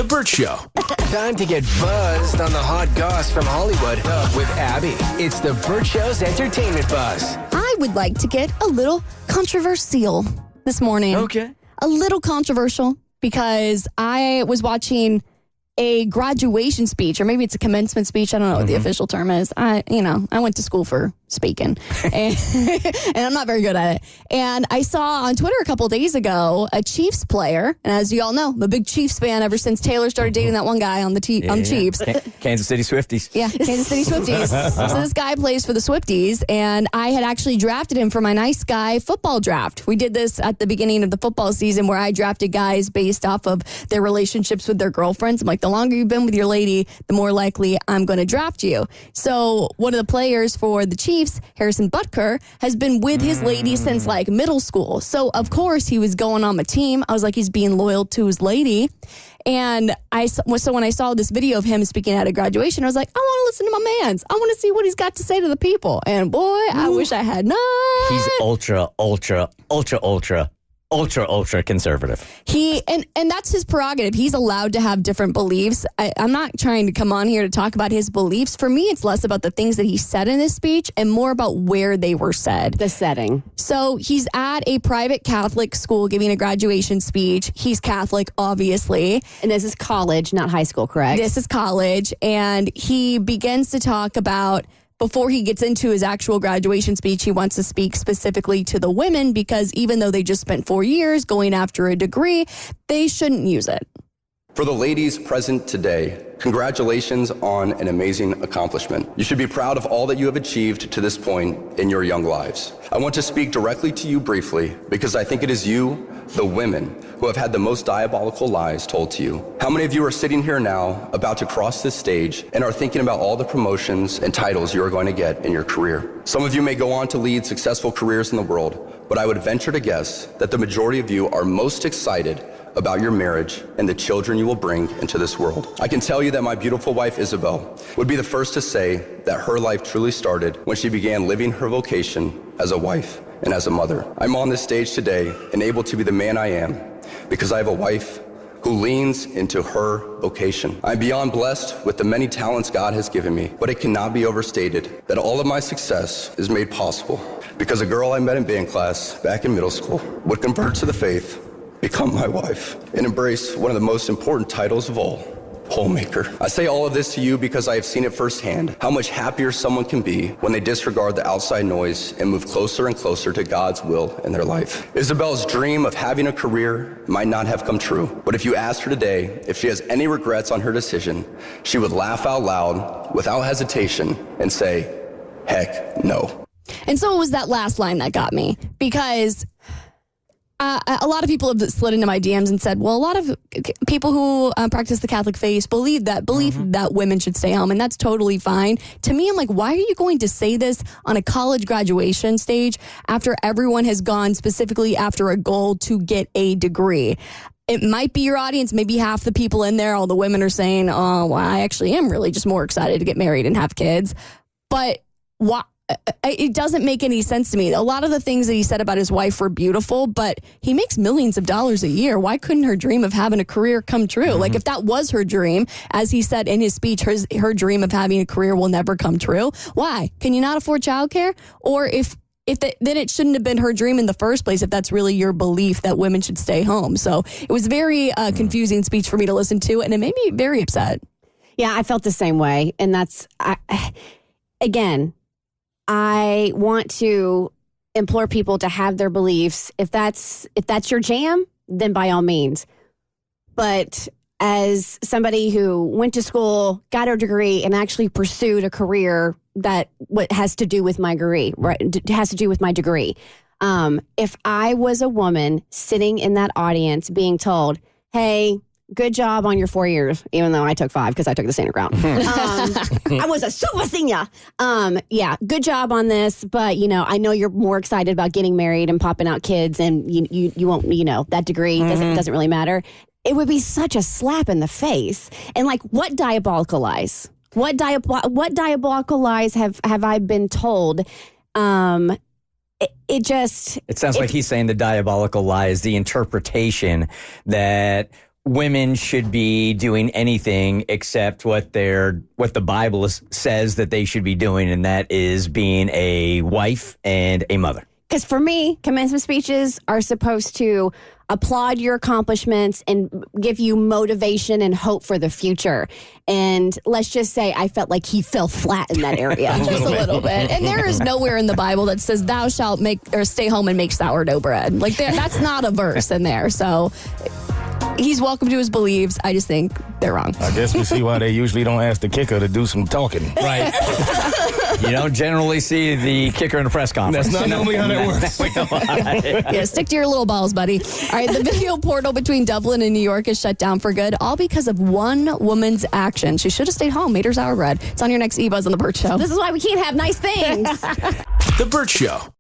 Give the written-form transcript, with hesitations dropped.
The Bert Show. Time to get buzzed on the hot goss from Hollywood with Abby. It's the Bert Show's entertainment buzz. I would like to get a little controversial this morning. Okay. A little controversial because I was watching a graduation speech, or maybe it's a commencement speech. I don't know what the official term is. I went to school for speaking, and I'm not very good at it. And I saw on Twitter a couple of days ago a Chiefs player, and as you all know, I'm a big Chiefs fan ever since Taylor started dating that one guy on the Chiefs. Kansas City Swifties. Yeah, Kansas City Swifties. So this guy plays for the Swifties, and I had actually drafted him for my Nice Guy football draft. We did this at the beginning of the football season where I drafted guys based off of their relationships with their girlfriends. I'm like, the longer you've been with your lady, the more likely I'm going to draft you. So one of the players for the Chiefs, Harrison Butker, has been with his lady since like middle school. So of course he was going on my team. I was like, he's being loyal to his lady. And so when I saw this video of him speaking at a graduation, I was like, I want to listen to my mans. I want to see what he's got to say to the people. And boy, I wish I had not. He's ultra conservative. And that's his prerogative. He's allowed to have different beliefs. I'm not trying to come on here to talk about his beliefs. For me, it's less about the things that he said in his speech and more about where they were said. The setting. So he's at a private Catholic school giving a graduation speech. He's Catholic, obviously. And this is college, not high school, correct? This is college. And he begins to talk about, before he gets into his actual graduation speech, he wants to speak specifically to the women because even though they just spent 4 years going after a degree, they shouldn't use it. For the ladies present today, congratulations on an amazing accomplishment. You should be proud of all that you have achieved to this point in your young lives. I want to speak directly to you briefly because I think it is you, the women, who have had the most diabolical lies told to you. How many of you are sitting here now about to cross this stage and are thinking about all the promotions and titles you are going to get in your career? Some of you may go on to lead successful careers in the world, but I would venture to guess that the majority of you are most excited about your marriage and the children you will bring into this world. I can tell you that my beautiful wife, Isabel, would be the first to say that her life truly started when she began living her vocation as a wife and as a mother. I'm on this stage today and able to be the man I am because I have a wife who leans into her vocation. I'm beyond blessed with the many talents God has given me, but it cannot be overstated that all of my success is made possible because a girl I met in band class back in middle school would convert to the faith, become my wife, and embrace one of the most important titles of all, homemaker. I say all of this to you because I have seen it firsthand, how much happier someone can be when they disregard the outside noise and move closer and closer to God's will in their life. Isabel's dream of having a career might not have come true, but if you asked her today if she has any regrets on her decision, she would laugh out loud without hesitation and say, heck no. And so it was that last line that got me because a lot of people have slid into my DMs and said, well, a lot of people who practice the Catholic faith believe that women should stay home, and that's totally fine. To me, I'm like, why are you going to say this on a college graduation stage after everyone has gone specifically after a goal to get a degree? It might be your audience, maybe half the people in there, all the women are saying, oh, well, I actually am really just more excited to get married and have kids. But why? It doesn't make any sense to me. A lot of the things that he said about his wife were beautiful, but he makes millions of dollars a year. Why couldn't her dream of having a career come true? Like if that was her dream, as he said in his speech, her dream of having a career will never come true. Why? Can you not afford childcare? Or then it shouldn't have been her dream in the first place if that's really your belief that women should stay home. So it was very confusing speech for me to listen to, and it made me very upset. Yeah, I felt the same way. And again, I want to implore people to have their beliefs. If that's your jam, then by all means. But as somebody who went to school, got a degree, and actually pursued a career that has to do with my degree, right? Has to do with my degree. If I was a woman sitting in that audience being told, hey, good job on your 4 years, even though I took 5 because I took the senior ground. I was a super senior. Yeah, good job on this. But, I know you're more excited about getting married and popping out kids and you won't, that degree doesn't really matter. It would be such a slap in the face. And like, what diabolical lies? What diabolical lies have I been told? It sounds like he's saying the diabolical lie is the interpretation that women should be doing anything except what the Bible says that they should be doing, and that is being a wife and a mother. Because for me, commencement speeches are supposed to applaud your accomplishments and give you motivation and hope for the future. And let's just say I felt like he fell flat in that area. Just a little bit. And there is nowhere in the Bible that says thou shalt stay home and make sourdough bread. Like that's not a verse in there. So he's welcome to his beliefs. I just think they're wrong. I guess we see why they usually don't ask the kicker to do some talking. Right. You don't generally see the kicker in a press conference. That's not normally how that works. Yeah, stick to your little balls, buddy. All right, the video portal between Dublin and New York is shut down for good, all because of one woman's action. She should have stayed home, made her sour bread. It's on your next E-Buzz on The Bert Show. This is why we can't have nice things. The Bert Show.